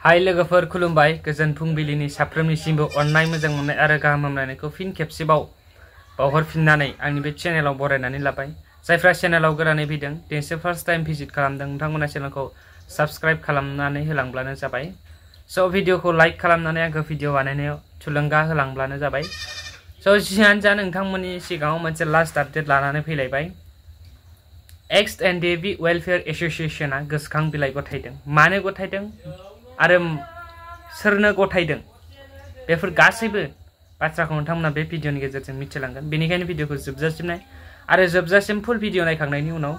हाय लोगोफोर खुलुमबाय गोजोन फुंबिलिनि साफ्रोमनिसिमबो अननाय मोजां मोननाय आरो गाहाम हामलायनायखौ फिन खेबसेबाव बावहरफिननानै आंनि बे चेनेलाव बरायनानै लाबाय। जायफ्रा चेनेलाव गोदानै फैदों दिनैसो फार्स्ट टाइम भिजिट खालामदों नोंथांमोना चेनेलखौ साबस्क्राइब खालामनानै होलांब्लानो जाबाय। स' भिडिअखौ लाइक खालामनानै आंखौ भिडिअ बानायनायाव थुलुंगा होलांब्लानो जाबाय। स' जियानो जा नोंथांमोननि सिगाङाव मोनसे लास्ट आपडेट लानानै फैलायबाय। XNDB वेलफेयार एसोसिएशनआ गोसोखां बिलाइ गथायदों। मानो गथायदों आरो सोरनो गथायदों बेफोर गासैबो बाथ्राखौ नोंथांमोना बे भिडिअनि गेजेरजों मिथिलांगोन। बेनिखायनो भिडिअखौ जोबजासिम नाय आरो जोबजासिम फुल भिडिअ नायखांनायनि उनाव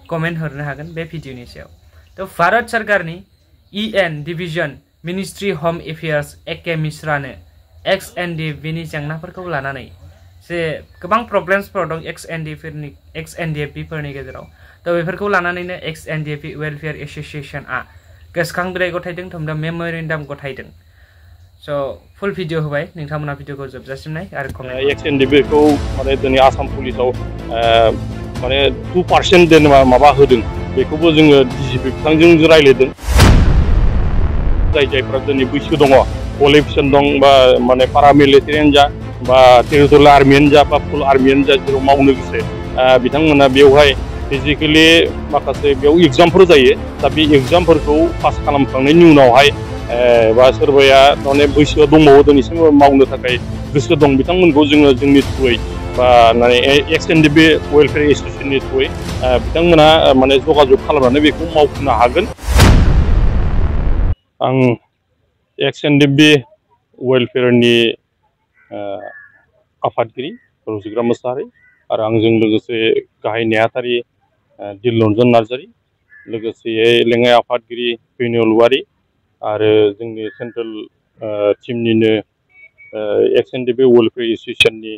कमेन्ट हरनो हागोन बे भिडिअनि सायाव। थ' भारत सरकारनि EN डिभिजन मिनिस्ट्रि होम एफेयार्स AK मिश्रानो XNDBनि जेंनाफोरखौ लानानै जे गोबां प्रब्लेम्सफोर दं XNDB-फोरनि गेजेराव। थ' बेफोरखौ लानानैनो XNDB वेलफेयार एसोसिएशनआ गोसोखां बिलाइ गथायदों थुमदा मेम'रेन्डाम गथायदों। स' फुल भिडिअ होबाय नोंथांमोना भिडिअखौ जोबजासिम नाय आरो कमेन्ट। XNDB-खौ माने दिनै आसाम पुलिसाव माने 2% जेनेबा माबा होदों बेखौबो जोङो DGP बिथांजों रायज्लायदों। जायफ्रा दिनै बैसो दङ क्वालिफिकेसन दं बा माने पारामिलिटारियानो जा बा टेरिटरियेल आर्मियानो जा बा फुल आर्मियानो जा जेराव मावनो गोसो बिथांमोना बेवहाय फिजिकेलि माखासे बेयाव एग्जामफोर जायो। दा बे एग्जामफोरखौ पास खालामखांनायनि उनावहाय बा सोरबाया माने बैसोआ दंबावो दिनैसिम मावनो थाखाय गोसो दं बिथांमोनखौ जोङो जोंनि थ्रुयै बा माने XNDB वेलफेयार एसोसिएशननि थ्रुयै बिथांमोना माने जगाजग खालामनानै बेखौ मावफुंनो हागोन। आं XNDB वेलफेयारनि आफादगिरि रुजिग्रा मोसाहारि आरो आंजों लोगोसे गाहाय नेहाथारि दिलरन्जन नार्जारि, लोगोसेयै लेङाइ आफादगिरि बेनिल औवारि आरो जोंनि सेन्ट्रेल टिमनिनो XNDB वेलफेयार एसोसिएशननि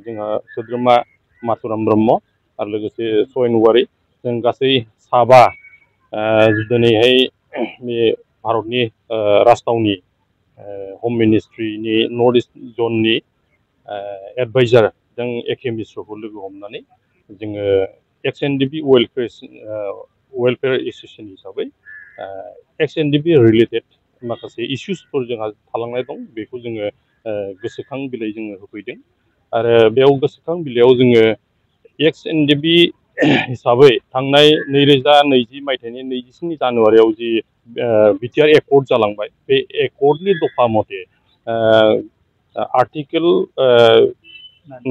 जोंहा सोद्रोमा माथुराम ब्रह्म आरो लोगोसे सयन औवारि, जों गासै साबा दिनैहाय बे भारतनि राजथावनि हम मिनिस्ट्रिनि नर्थ इस्ट जननि एडभाइजार जों AK मिश्रखौ लोगो हमनानै जोङो XNDB वेलफेयार एसोसिएशन हिसाबै XNDB रिलेटेड माखासे इस्युसफोर जोंहा थालांनाय दं बेखौ जोङो गोसोखां बिलाइ जोङो होफैदों। आरो बेयाव गोसोखां बिलाइयाव जोङो XNDB हिसाबै थांनाय 2020 मायथाइनि 27 जानुवारियाव जि बिटिआर एकर्ड जालांबाय बे एकर्डनि दफा मथे आर्टिकेल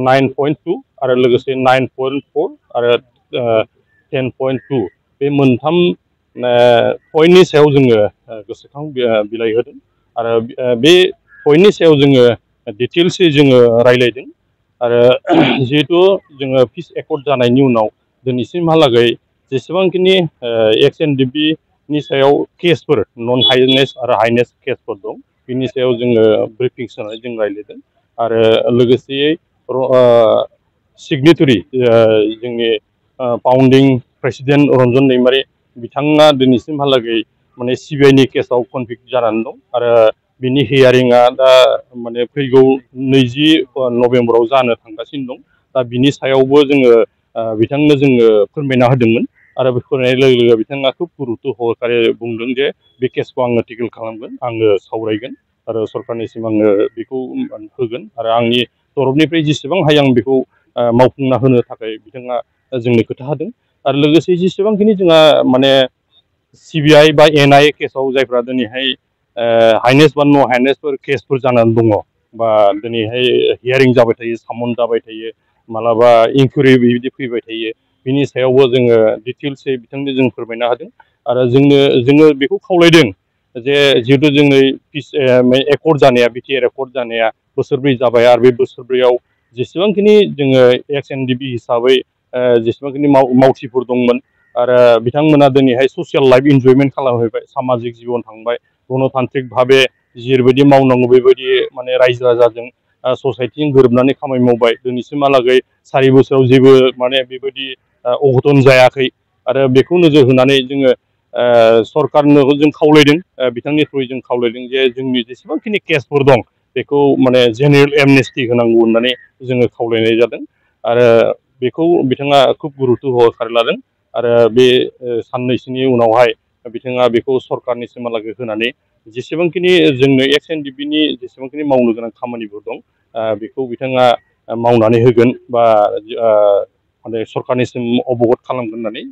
9.2 आरो लोगोसे 9.4 आरो 10.2 बे मोनथाम पइन्टनि सायाव जोङो गोसोखां बिलाइ होदों आरो बे पइन्टनि सायाव जोङो डिटेल्सै जोङो रायज्लायदों। आरो जिहेतु जोङो पिस एकर्ड जानायनि उनाव दिनैसिमहालागै जेसेबांखिनि XNDB-नि सायाव केसफोर नन हाइनेस आरो हाइनेस केसफोर दं बिनि सायाव जोङो ब्रिफिंस होनानै जों रायज्लायदों। आरो लोगोसेयै सिगनेटरि जोंनि फाउन्डिं प्रेसिडेन्ट रन्जन दैमारि बिथाङा दिनैसिमहालागै माने CBI-नि केसाव कनभिक्ट जानानै दं आरो बिनि हियारिंआ दा माने फैगौ 20 नभेम्बराव जानो थांगासिनो दं। दा बिनि सायावबो जोङो बिथांनो जोङो फोरमायना होदोंमोन आरो बे फोरमायनाय लोगो लोगो बिथाङा खुब गुरुत्व सहकारे बुंदों जे बे केसखौ आङो टेकेल खालामगोन, आङो सावरायगोन आरो सरकारनिसिम आङो बेखौ होगोन आरो आंनि तरफनिफ्राय जेसेबां हायो आं बेखौ मावफुंना होनो थाखाय बिथाङा जोंनो खोथा होदों। आरो लोगोसे जेसेबांखिनि जोंहा माने CBI बा NIA केसाव जायफ्रा दिनैहाय हाइनेस बा न' हाइनेसफोर केसफोर जानानै दङ बा दिनैहाय हियारिं जाबाय थायो, सामन जाबाय थायो, मालाबा इनकुइरि बिदि फैबाय थायो, बिनि सायावबो जोङो डिटेल्सै बिथांनो जों फोरमायना होदों। आरो जोङो बेखौ खावलायदों जे जिहेतु जोंनि पिस एकर्ड जानाया बिटिआर एकर्ड जानाया बोसोरब्रै जाबाय आरो बे बोसोरब्रैयाव जेसेबांखिनि जोङो XNDB हिसाबै जेसेबांखिनि मावथिफोर दंमोन आरो बिथांमोना दिनैहाय ससियेल लाइफ इन्जयमेन्ट खालामहैबाय, सामाजिक जिबन थांबाय, गणतान्त्रिक भाबे जेरैबायदि मावनांगौ बेबायदि माने रायजो राजाजों ससाइटिजों गोरोबनानै खामानि मावबाय। दिनैसिमहालागै 4 बोसोराव जेबो माने बेबायदि अघटन जायाखै आरो बेखौ नोजोर होनानै जोङो सरकारनो जों खावलायदों, बिथांनि थ्रुयै जों खावलायदों जे जोंनि जेसेबांखिनि केसफोर दं बेखौ माने जेनेरेल एमनेस्टि होनांगौ होननानै जोङो खावलायनाय जादों। आरो बेखौ बिथाङा खुब गुरुत्व सहकारे लादों आरो बे साननैसोनि उनावहाय बिथाङा बेखौ सरकारनिसिमहालागै होनानै जेसेबांखिनि जोंनो XNDP-नि जेसेबांखिनि मावनो गोनां खामानिफोर दं बेखौ बिथाङा मावनानै होगोन बा माने सरकारनिसिम अबगत खालामगोन होननानै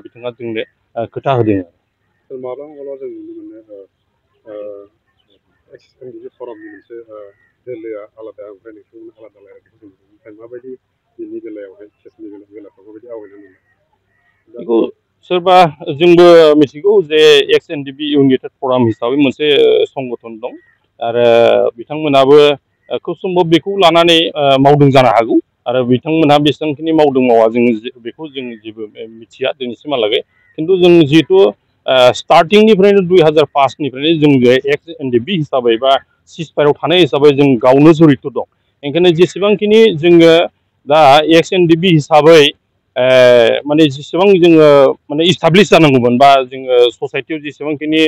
बिथाङा जोंनो खोथा होदों। माब्लाबा माब्लाबा जों नुनो मोनो XNDP फरामनि मोनसे दोलोआ आलादा ओमफ्राय नोंथांमोना आलादा रायलायनायखौ जों नुनो मोनो। माबायदि बिनि बेलायावहाय केसनि बेलाफ्राव माबायदि आवगायनानै मोनो? बेखौ सोरबा जोंबो मिथिगौ जे XNDP इउनाइटेड फराम हिसाबै मोनसे संगठन दं आरो बिथांमोनाबो खुब सम्भब बेखौ लानानै मावदों जानो हागौ आरो बिथांमोनहा बेसेबांखिनि मावदों मावा जों बेखौ जों जेबो मिथिया दिनैसिमहालागै। खिन्थु जों जिहेतु स्टार्टिंनिफ्रायनो 2005निफ्रायनो जों XNDP हिसाबै बा सिजफायाराव थानाय हिसाबै जों गावनो जरित दं। ओंखायनो जेसेबांखिनि जोङो दा XNDP हिसाबै माने जेसेबां जोङो माने इस्टाब्लिश जानांगौमोन बा जोङो ससाइटियाव जेसेबांखिनि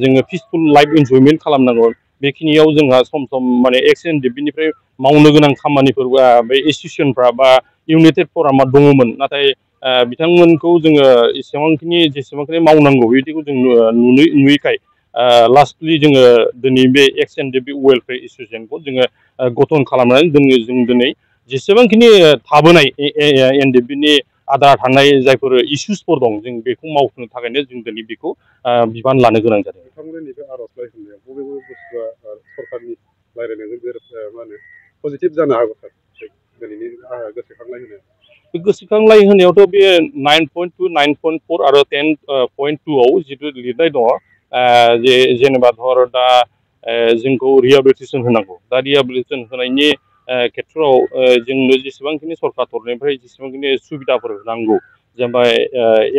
जोङो पिसफुल लाइफ इन्जयमेन्ट खालामनांगौ बेखिनियाव जोंहा सम सम माने XNDP-निफ्राय मावनो गोनां खामानिफोर बे एसोसिएसनफ्रा बा इउनाइटेड फरामा दङमोन। नाथाय बिथांमोनखौ जोङो जेसेबांखिनि मावनांगौ बिदिखौ जों नुयैखाय लास्टलि जोङो दिनै बे XNDP वेलफेयार एसोसिएसनखौ जोङो गठन खालामनानै जों दिनै जेसेबांखिनि थाबोनाय NDP-नि आद्रा थानाय जायफोर इसुसफोर दं जों बेखौ मावफुंनो थाखायनो जों दिनै बेखौ बिबान लानो गोनां जादों। नोंथांमोननि नैबे आर'जलाइ होनायाव बबे बबे बुस्थुआ सरकारनि रायलायनायजों माने पजिटिभ जानो हागौ सार दिनैनि गोसोखांलाय होनायाव? बे गोसोखांलाय होनायावथ' बे 9.2, 9.4 आरो 10.2आव जिथु लिरनाय दङ जे जेनेबा धर दा जोंखौ रिहेबिलिटेसन होनांगौ। दा रिहेबिलिटेसन होनायनि खेथ्रआव जोंनो जेसेबांखिनि सरकार तरफनिफ्राय जेसेबांखिनि सुबिदाफोर नांगौ जेनेबा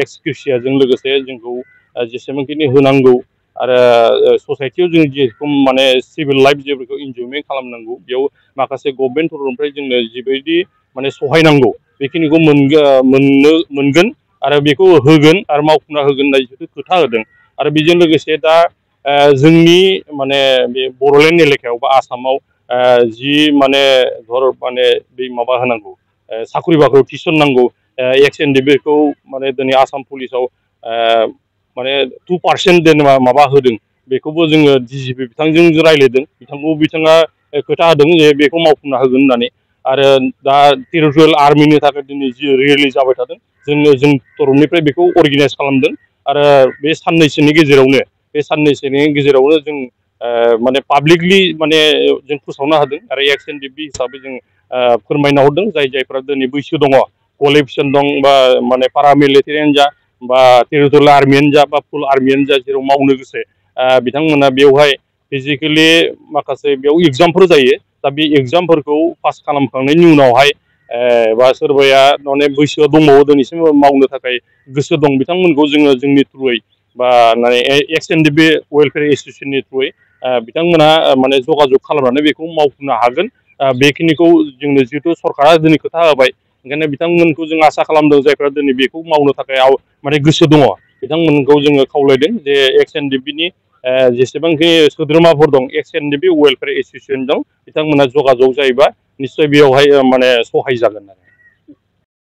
एक्सक्रेसियाजों लोगोसे जोंखौ जेसेबांखिनि होनांगौ आरो ससाइटियाव जों जेरखम माने सिभिल लाइफ जेफोरखौ इन्जयमेन्ट खालामनांगौ बेयाव माखासे गभर्नमेन्ट तरफनिफ्राय जोंनो जिबायदि माने सहाय नांगौ बेखिनिखौ मोनगोन आरो बेखौ होगोन आरो मावफुंना होगोन होननाय जिथु खोथा होदों। आरो बेजों लोगोसे दा जोंनि माने बे बड'लेण्ड एलेकायाव बा आसामाव जि माने धर माने बे माबा होनांगौ साख्रि बाख्रियाव थिसननांगौ XNDP-खौ माने दिनै आसाम पुलिसाव माने 2% जेनेबा माबा होदों बेखौबो जोङो DGP बिथांजों रायज्लायदों। बिथाङा खोथा होदों जे बेखौ मावफुंना होगोन होननानै। आरो दा टेरिटरियेल आर्मिनि थाखाय दिनै जि रिलिज जाबाय थादों जों तरफनिफ्राय बेखौ अर्गेनाइज खालामदों आरो बे साननैसोनि गेजेरावनो जों माने पाब्लिकलि माने जों फोसावनो हादों आरो XNDP हिसाबै जों फोरमायना हरदों जायफोरा दिनै बैसो दङ क्वालिफिकेसन दं बा माने पारामिलिटारियानो जा बा टेरिटरियेल आर्मियानो जा बा फुल आर्मियानो जा जेराव मावनो गोसो बिथांमोना बेवहाय फिजिकेलि माखासे बेयाव एग्जामफोर जायो। दा बे एग्जामफोरखौ पास खालामखांनायनि उनावहाय बा सोरबाया माने बैसोआव दंबावो दिनैसिम मावनो थाखाय गोसो दं बिथांमोनखौ जोङो जोंनि थ्रुयै बा माने XNDP वेलफेयार एसोसिएसननि थ्रुयै बिथांमोना माने जगाजग खालामनानै बेखौ मावफुंनो हागोन। बेखिनिखौ जोंनो जिहेतु सरकारा दिनै खोथा होबाय ओंखायनो बिथांमोनखौ जों आसा खालामदों जायफ्रा दिनै बेखौ मावनो थाखाय माने गोसो दङ बिथांमोनखौ जोङो खावलायदों जे XNDP-नि जेसेबांखि सोद्रोमाफोर दं XNDP वेलफेयार एसोसिएसन दं बिथांमोना जगाजग जायोबा निस्सय बेयावहाय माने सहाय जागोन आरो।